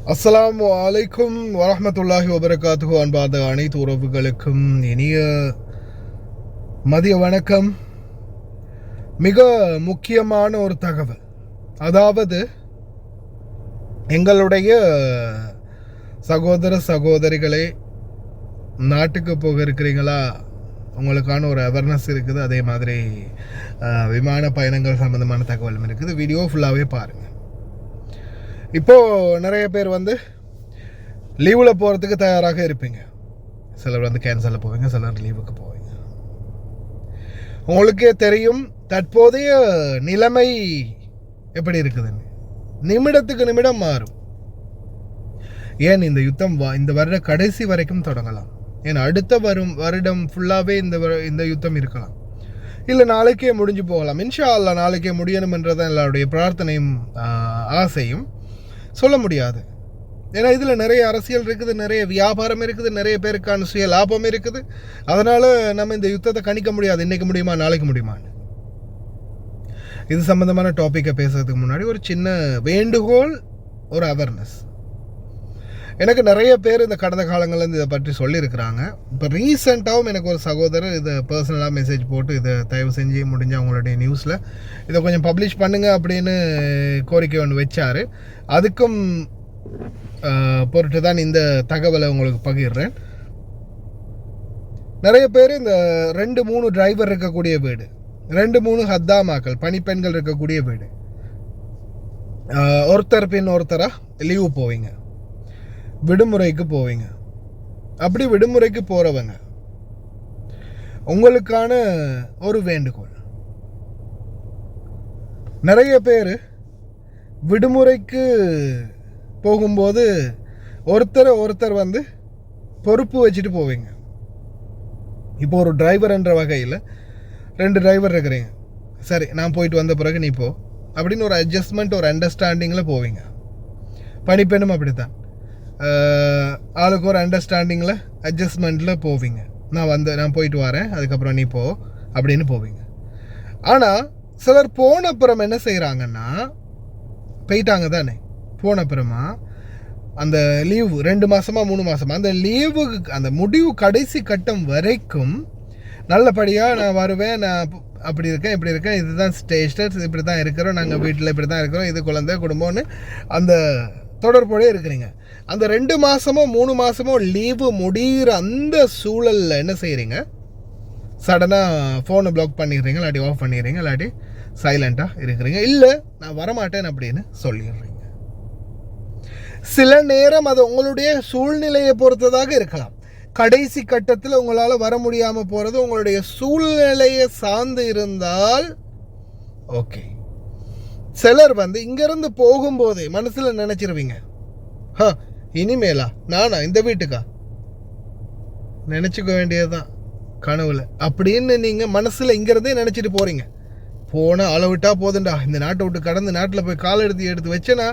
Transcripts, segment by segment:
அஸ்ஸலாமு அலைக்கும் வரஹ்மத்துல்லாஹி வபரகாத்துஹு. அன்பார்ந்த அனைத்து உறவுகளுக்கும் இனிய மதிய வணக்கம். மிக முக்கியமான ஒரு தகவல், அதாவது எங்களுடைய சகோதர சகோதரிகளே, நாட்டுக்கு போக இருக்கிறீங்களா? உங்களுக்கான ஒரு அவேர்னஸ் இருக்குது. அதே மாதிரி விமான பயணங்கள் சம்மந்தமான தகவலும் இருக்குது. வீடியோ ஃபுல்லாகவே பாருங்கள். இப்போது நிறைய பேர் லீவில் போகிறதுக்கு தயாராக இருப்பீங்க. சிலர் கேன்சலில் போவீங்க, சிலர் லீவுக்கு போவீங்க. உங்களுக்கே தெரியும் தற்போதைய நிலைமை எப்படி இருக்குதுன்னு. நிமிடத்துக்கு நிமிடம் மாறும். ஏன் இந்த யுத்தம் இந்த வருட கடைசி வரைக்கும் தொடங்கலாம். ஏன் அடுத்த வருடம் ஃபுல்லாகவே இந்த யுத்தம் இருக்கலாம். இல்லை நாளைக்கே முடிஞ்சு போகலாம். இன்ஷா அல்லாஹ் நாளைக்கே முடியணுமென்றதான் எல்லாருடைய பிரார்த்தனையும் ஆசையும். சொல்ல முடியாது. ஏன்னா இதில் நிறைய அரசியல் இருக்குது, நிறைய வியாபாரம் இருக்குது, நிறைய பேருக்கான சுய லாபம் இருக்குது. அதனால் நம்ம இந்த யுத்தத்தை கணிக்க முடியாது. இன்றைக்கு முடியுமா, நாளைக்கு முடியுமான்னு. இது சம்மந்தமான டாப்பிக்கை பேசுறதுக்கு முன்னாடி ஒரு சின்ன வேண்டுகோள், ஒரு அவேர்னஸ். எனக்கு நிறைய பேர் இந்த கடந்த காலங்கள்லேருந்து இதை பற்றி சொல்லியிருக்கிறாங்க. இப்போ ரீசெண்டாகவும் எனக்கு ஒரு சகோதரர் இதை பர்சனலாக மெசேஜ் போட்டு இதை தயவு செஞ்சு முடிஞ்ச அவங்களுடைய நியூஸில் இதை கொஞ்சம் பப்ளிஷ் பண்ணுங்க அப்படின்னு கோரிக்கை ஒன்று வச்சார். அதுக்கும் பொருட்டு தான் இந்த தகவலை உங்களுக்கு பகிர்றேன். நிறைய பேர் இந்த 2-3 டிரைவர் இருக்கக்கூடிய வீடு, 2-3 ஹத்தாமாக்கள் பணிப்பெண்கள் இருக்கக்கூடிய வீடு, ஒருத்தர் பின் ஒருத்தராக லீவு போவீங்க, விடுமுறைக்கு போவீங்க. அப்படி விடுமுறைக்கு போகிறவங்க, உங்களுக்கான ஒரு வேண்டுகோள். நிறைய பேர் விடுமுறைக்கு போகும்போது ஒருத்தர் பொறுப்பு வச்சுட்டு போவீங்க. இப்போ ஒரு டிரைவர் என்ற வகையில் 2 டிரைவர் இருக்கிறீங்க. சரி, நான் போயிட்டு வந்த பிறகு நீ போ அப்படின்னு ஒரு அட்ஜஸ்ட்மெண்ட், ஒரு அண்டர்ஸ்டாண்டிங்கில் போவீங்க. பணிப்பெண்ணும் அப்படித்தான். ஆளுக்கு ஒரு அண்டர்ஸ்டாண்டிங்கில் அட்ஜஸ்ட்மெண்ட்டில் போவீங்க. நான் போயிட்டு வரேன், அதுக்கப்புறம் நீ போ அப்படின்னு போவீங்க. ஆனால் சிலர் போன அப்புறம் என்ன செய்கிறாங்கன்னா, போயிட்டாங்க தானே, போன அப்புறமா அந்த லீவு 2 மாதமா 3 மாதமா அந்த லீவுக்கு அந்த முடிவு கடைசி கட்டம் வரைக்கும் நல்லபடியாக நான் வருவேன், நான் அப்படி இருக்கேன் இப்படி இருக்கேன், இதுதான் ஸ்டேட்டஸ், இப்படி தான் இருக்கிறோம், நாங்கள் வீட்டில் இப்படி தான் இருக்கிறோம், இது குழந்தை குடும்பம்னு அந்த தொடர்போடே இருக்கிறீங்க. அந்த 2 மாதமோ 3 மாதமோ லீவு முடிகிற அந்த சூழலில் என்ன செய்கிறீங்க? சடனாக ஃபோனை பிளாக் பண்ணிடுறீங்க, இல்லாட்டி ஆஃப் பண்ணிடுறீங்க, இல்லாட்டி சைலண்ட்டாக இருக்கிறீங்க. இல்லை நான் வரமாட்டேன் அப்படின்னு சொல்லிடுறீங்க. சில நேரம் அது உங்களுடைய சூழ்நிலையை பொறுத்ததாக இருக்கலாம். கடைசி கட்டத்தில் உங்களால் வர முடியாமல் போகிறது உங்களுடைய சூழ்நிலையை சார்ந்து இருந்தால் ஓகே. சிலர் இங்கேருந்து போகும்போதே மனசில் நினச்சிருவீங்க, இனிமேலா நானா இந்த வீட்டுக்கா, நினச்சிக்க வேண்டியதுதான் கனவுல அப்படின்னு நீங்கள் மனசில் இங்கேருந்தே நினச்சிட்டு போகிறீங்க. போனால் அளவிட்டா போதுண்டா, இந்த நாட்டை விட்டு கடந்து நாட்டில் போய் கால் எடுத்து வச்சேன்னா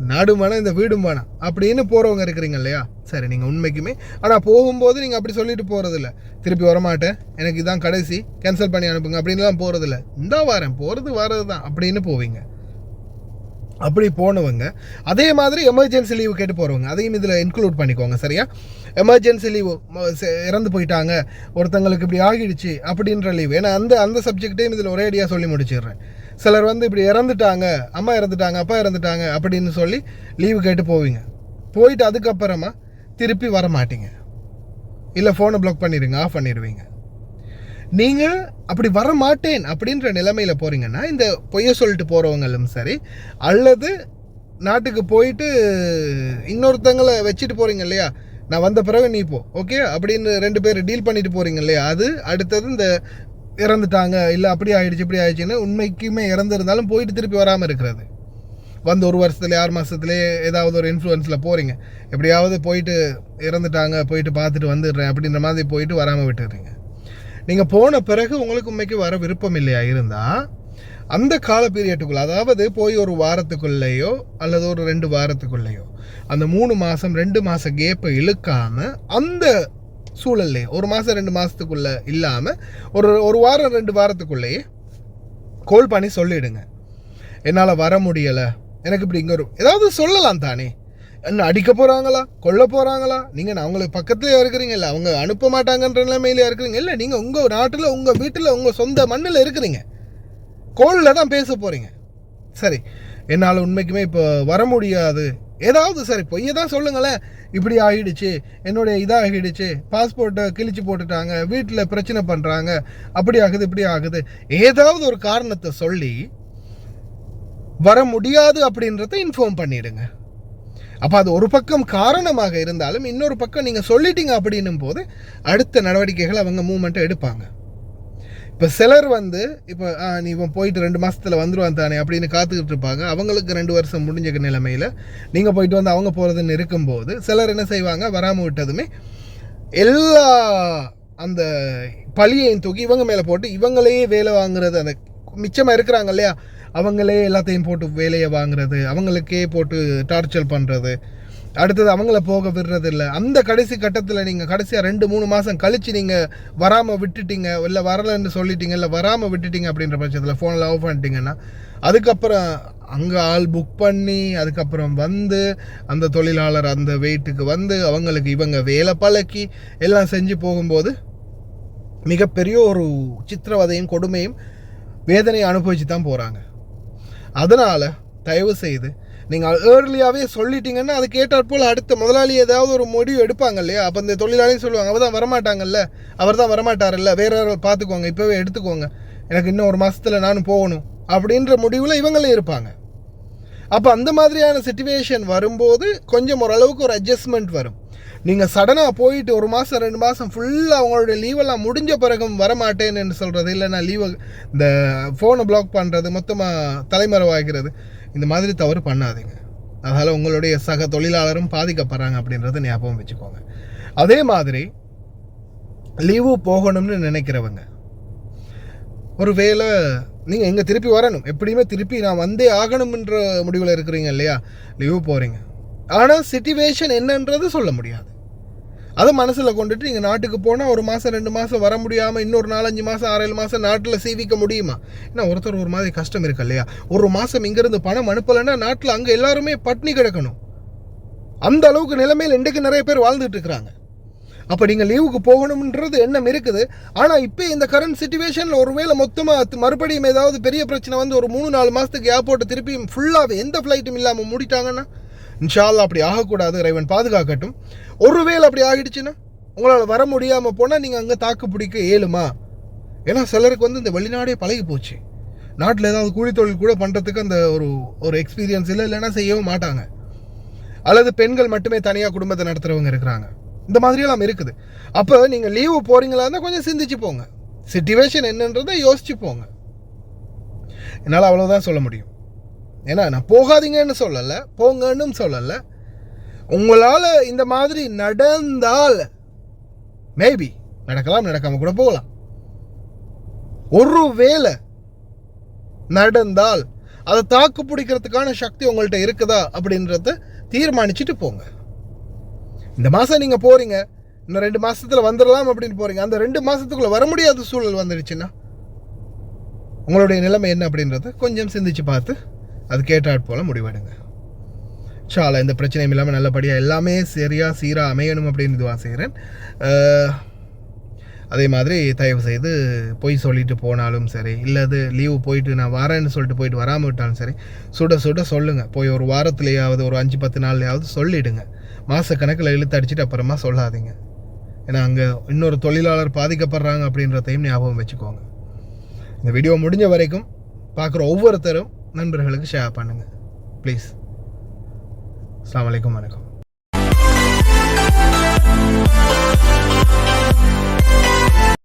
நாடும் வேணாம் இந்த வீடும் வேணாம் அப்படின்னு போகிறவங்க இருக்கிறீங்க இல்லையா? சரி, நீங்கள் உண்மைக்குமே ஆனால் போகும்போது நீங்கள் அப்படி சொல்லிட்டு போகிறதில்ல, திருப்பி வரமாட்டேன், எனக்கு இதான் கடைசி, கேன்சல் பண்ணி அனுப்புங்க அப்படின்லாம் போகிறதில்ல. இந்த வாரம் வரது தான் அப்படின்னு போவீங்க. அப்படி போனவங்க அதே மாதிரி எமர்ஜென்சி லீவு கேட்டு போகிறவங்க, அதையும் இதில் இன்க்ளூட் பண்ணிக்கோங்க. சரியா? எமர்ஜென்சி லீவு, இறந்து போயிட்டாங்க, ஒருத்தங்களுக்கு இப்படி ஆகிடுச்சு அப்படின்ற லீவு. ஏன்னா அந்த சப்ஜெக்டையும் இதில் ஒரே ஐடியா சொல்லி முடிச்சிடுறேன். சிலர் இப்படி இறந்துட்டாங்க, அம்மா இறந்துட்டாங்க, அப்பா இறந்துட்டாங்க அப்படின்னு சொல்லி லீவு கேட்டு போவீங்க. போயிட்டு அதுக்கப்புறமா திருப்பி வர மாட்டீங்க, இல்லை ஃபோனை பிளாக் பண்ணிடுங்க, ஆஃப் பண்ணிடுவீங்க. நீங்கள் அப்படி வர மாட்டேன் அப்படின்ற நிலைமையில் போகிறீங்கன்னா இந்த பொய்யை சொல்லிட்டு போகிறவங்களும் சரி, அல்லது நாட்டுக்கு போயிட்டு இன்னொருத்தங்களை வச்சுட்டு போகிறீங்க இல்லையா, நான் வந்த பிறகு நீ போ ஓகே அப்படின்னு 2 பேர் டீல் பண்ணிட்டு போகிறீங்க இல்லையா, அது அடுத்தது இந்த இறந்துட்டாங்க, இல்லை அப்படி ஆகிடுச்சு இப்படி ஆகிடுச்சின்னு உண்மைக்குமே இறந்துருந்தாலும் போயிட்டு திருப்பி வராமல் இருக்கிறது. 1 வருஷத்துல 6 மாதத்துலேயே ஏதாவது ஒரு இன்ஃப்ளூயன்ஸில் போகிறீங்க, எப்படியாவது போயிட்டு இறந்துட்டாங்க போயிட்டு பார்த்துட்டு வந்துடுறேன் அப்படின்ற மாதிரி போயிட்டு வராமல் விட்டுடுறீங்க. நீங்கள் போன பிறகு உங்களுக்கு உண்மைக்கு வர விருப்பம் இல்லையா இருந்தால் அந்த கால பீரியட்டுக்குள்ளே, அதாவது போய் ஒரு வாரத்துக்குள்ளேயோ அல்லது ஒரு 2 வாரத்துக்குள்ளேயோ அந்த 3 மாதம் 2 மாத கேப்பை இழுக்காமல் அந்த சூழல்லையே 1 மாதம் 2 மாதத்துக்குள்ளே இல்லாமல் ஒரு வாரம் 2 வாரத்துக்குள்ளேயே கால் பண்ணி சொல்லிவிடுங்க, என்னால் வர முடியலை, எனக்கு இப்படி இங்கே ஏதாவது சொல்லலாம் தானே. என்ன அடிக்க போகிறாங்களா, கொல்ல போகிறாங்களா, நீங்கள் அவங்களுக்கு பக்கத்துலேயே இருக்கிறீங்க, இல்லை அவங்க அனுப்ப மாட்டாங்கன்ற நிலைமையிலே இருக்கிறீங்க, இல்லை நீங்கள் உங்கள் நாட்டில் உங்கள் வீட்டில் உங்கள் சொந்த மண்ணில் இருக்கிறீங்க, கோலில் தான் பேச போகிறீங்க. சரி, என்னால் உண்மைக்குமே இப்போ வர முடியாது, ஏதாவது சரி பொய்யை தான் சொல்லுங்களேன், இப்படி ஆகிடுச்சு, என்னுடைய இதாகிடுச்சு, பாஸ்போர்ட்டை கிழிச்சு போட்டுட்டாங்க, வீட்டில் பிரச்சனை பண்ணுறாங்க, அப்படி ஆகுது இப்படி ஆகுது, ஏதாவது ஒரு காரணத்தை சொல்லி வர முடியாது அப்படின்றத இன்ஃபார்ம் பண்ணிடுங்க. அப்போ அது ஒரு பக்கம் காரணமாக இருந்தாலும் இன்னொரு பக்கம் நீங்கள் சொல்லிட்டீங்க அப்படின்னும் போது அடுத்த நடவடிக்கைகள் அவங்க மூவ்மெண்ட்டை எடுப்பாங்க. இப்போ சிலர் இப்போ நீ இவன் போயிட்டு 2 மாதத்தில் வந்துடுவான் தானே அப்படின்னு காத்துக்கிட்டு இருப்பாங்க. அவங்களுக்கு 2 வருஷம் முடிஞ்ச நிலைமையில் நீங்கள் போயிட்டு வந்து அவங்க போகிறதுன்னு இருக்கும்போது சிலர் என்ன செய்வாங்க, வராமல் விட்டதுமே எல்லா அந்த பழியையும் தூக்கி இவங்க மேலே போட்டு இவங்களையே வேலை வாங்குறது, அந்த மிச்சமாக இருக்கிறாங்க இல்லையா, அவங்களே எல்லாத்தையும் போட்டு வேலையை வாங்குறது, அவங்களுக்கே போட்டு டார்ச்சர் பண்ணுறது, அடுத்தது அவங்கள போக விடுறது இல்லை. அந்த கடைசி கட்டத்தில் நீங்கள் கடைசியாக 2-3 மாதம் கழித்து நீங்கள் வராமல் விட்டுட்டீங்க, இல்லை வரலைன்னு சொல்லிட்டீங்க, இல்லை வராமல் விட்டுட்டீங்க அப்படின்ற பட்சத்தில் ஃபோனில் ஆஃப் பண்ணிட்டீங்கன்னா அதுக்கப்புறம் அங்கே ஆள் புக் பண்ணி அதுக்கப்புறம் அந்த தொழிலாளர் அந்த வெயிட்டுக்கு அவங்களுக்கு இவங்க வேலை பழக்கி எல்லாம் செஞ்சு போகும்போது மிகப்பெரிய ஒரு சித்திரவதையும் கொடுமையும் வேதனையை அனுபவிச்சு தான் போகிறாங்க. அதனால் தயவு செய்து நீங்கள் ஏர்லியாகவே சொல்லிட்டீங்கன்னா அது கேட்டாற்போல் அடுத்த முதலாளி ஏதாவது ஒரு முடிவு எடுப்பாங்க இல்லையா. அப்போ இந்த தொழிலாளியும் சொல்லுவாங்க, அவர் தான் வரமாட்டாங்கல்ல, அவர் தான் வரமாட்டார்ல, வேற யாரும் பார்த்துக்கோங்க, இப்போவே எடுத்துக்கோங்க, எனக்கு இன்னும் 1 மாதத்தில் நானும் போகணும் அப்படின்ற முடிவில் இவங்களே இருப்பாங்க. அப்போ அந்த மாதிரியான சிச்சுவேஷன் வரும்போது கொஞ்சம் ஓரளவுக்கு ஒரு அட்ஜஸ்ட்மெண்ட் வரும். நீங்கள் சடனாக போயிட்டு 1 மாதம் 2 மாதம் ஃபுல்லாக அவங்களோட லீவெல்லாம் முடிஞ்ச பிறகும் வரமாட்டேன்னு சொல்கிறது, இல்லைன்னா லீவை இந்த ஃபோனை பிளாக் பண்ணுறது, மொத்தமாக தலைமறைவாகிறது, இந்த மாதிரி தவறு பண்ணாதீங்க. அதனால் உங்களுடைய சக தொழிலாளரும் பாதிக்கப்படுறாங்க அப்படின்றத ஞாபகம் வச்சுக்கோங்க. அதே மாதிரி லீவு போகணும்னு நினைக்கிறவங்க, ஒரு வேளை நீங்கள் எங்கே திருப்பி வரணும், எப்படியுமே திருப்பி நான் வந்தே ஆகணும்ன்ற முடிவில் இருக்கிறீங்க இல்லையா, லீவு போகிறீங்க, ஆனால் சிச்சுவேஷன் என்னன்றது சொல்ல முடியாது. அதை மனசில் கொண்டுட்டு நீங்கள் நாட்டுக்கு போனால் 1 மாதம் 2 மாதம் வர முடியாமல் இன்னொரு 4-5 மாதம் 6-7 மாதம் நாட்டில் சீவிக்க முடியுமா? ஏன்னா ஒருத்தர் ஒரு மாதிரி கஷ்டம் இருக்கு இல்லையா. 1 மாதம் இங்கேருந்து பணம் அனுப்பலைன்னா நாட்டில் அங்கே எல்லாருமே பட்னி கிடக்கணும். அந்த அளவுக்கு நிலைமையில் இன்றைக்கு நிறைய பேர் வாழ்ந்துட்டு இருக்கிறாங்க. அப்போ நீங்கள் லீவுக்கு போகணும்ன்றது எண்ணம் இருக்குது. ஆனால் இப்போ இந்த கரண்ட் சிச்சுவேஷனில் ஒருவேளை மொத்தமாக மறுபடியும் ஏதாவது பெரிய பிரச்சனை ஒரு 3-4 மாதத்துக்கு ஏர்போர்ட்டை திருப்பி ஃபுல்லாகவே எந்த ஃப்ளைட்டும் இல்லாமல் மூடிட்டாங்கன்னா, இன்ஷா அல்லாஹ் அப்படி ஆகக்கூடாது, இறைவன் பாதுகாக்கட்டும். ஒருவேளை அப்படி ஆகிடுச்சுன்னா உங்களால் வர முடியாமல் போனால் நீங்கள் அங்கே தாக்கு பிடிக்க இயலுமா? ஏன்னா சிலருக்கு இந்த வெளிநாடே பழகி போச்சு, நாட்டில் ஏதாவது கூலி தொழில் கூட பண்ணுறதுக்கு அந்த ஒரு எக்ஸ்பீரியன்ஸ் இல்லை, இல்லைன்னா செய்யவும் மாட்டாங்க. அல்லது பெண்கள் மட்டுமே தனியாக குடும்பத்தை நடத்துகிறவங்க இருக்கிறாங்க. இந்த மாதிரியெல்லாம் இருக்குது. அப்போ நீங்கள் லீவு போகிறீங்களா இருந்தால் கொஞ்சம் சிந்திச்சு போங்க, சிச்சுவேஷன் என்னன்றதை யோசிச்சு போங்க. என்னால் அவ்வளோதான் சொல்ல முடியும். ஏன்னா நான் போகாதீங்கன்னு சொல்லலை, போங்கன்னு சொல்லலை. உங்களால் இந்த மாதிரி நடந்தால் மேபி நடக்கலாம், நடக்காமல் கூட போகலாம். ஒரு வேளை நடந்தால் அதை தாக்கு பிடிக்கிறதுக்கான சக்தி உங்கள்கிட்ட இருக்குதா அப்படின்றத தீர்மானிச்சுட்டு போங்க. இந்த மாதம் நீங்கள் போகிறீங்க, இன்னும் 2 மாதத்தில் வந்துடலாம் அப்படின்னு போகிறீங்க, அந்த 2 மாதத்துக்குள்ளே வர முடியாத சூழல் வந்துடுச்சுன்னா உங்களுடைய நிலைமை என்ன அப்படின்றத கொஞ்சம் சிந்திச்சு பார்த்து அது கேட்டாட் போல் முடிவெடுங்க. சால இந்த பிரச்சனையும் இல்லாமல் நல்லபடியாக எல்லாமே சரியாக சீராக அமையணும் அப்படின்னு இதுவாக செய்கிறேன். அதே மாதிரி தயவு செய்து போய் சொல்லிட்டு போனாலும் சரி, இல்லை அது லீவு போயிட்டு நான் வரேன்னு சொல்லிட்டு போயிட்டு வராமல் விட்டாலும் சரி, சுட சொல்லுங்கள். போய் ஒரு வாரத்துலையாவது ஒரு 5-10 நாள்லையாவது சொல்லிவிடுங்க. மாதக்கணக்கில் இழுத்து அடிச்சுட்டு அப்புறமா சொல்லாதீங்க. ஏன்னா அங்கே இன்னொரு தொழிலாளர் பாதிக்கப்படுறாங்க அப்படின்றதையும் ஞாபகம் வச்சுக்கோங்க. இந்த வீடியோ முடிஞ்ச வரைக்கும் பார்க்குற ஒவ்வொருத்தரும் நண்பர்களுக்கு ஷேர் பண்ணுங்கள் ப்ளீஸ். அஸ்ஸலாமு அலைக்கும், வணக்கம்.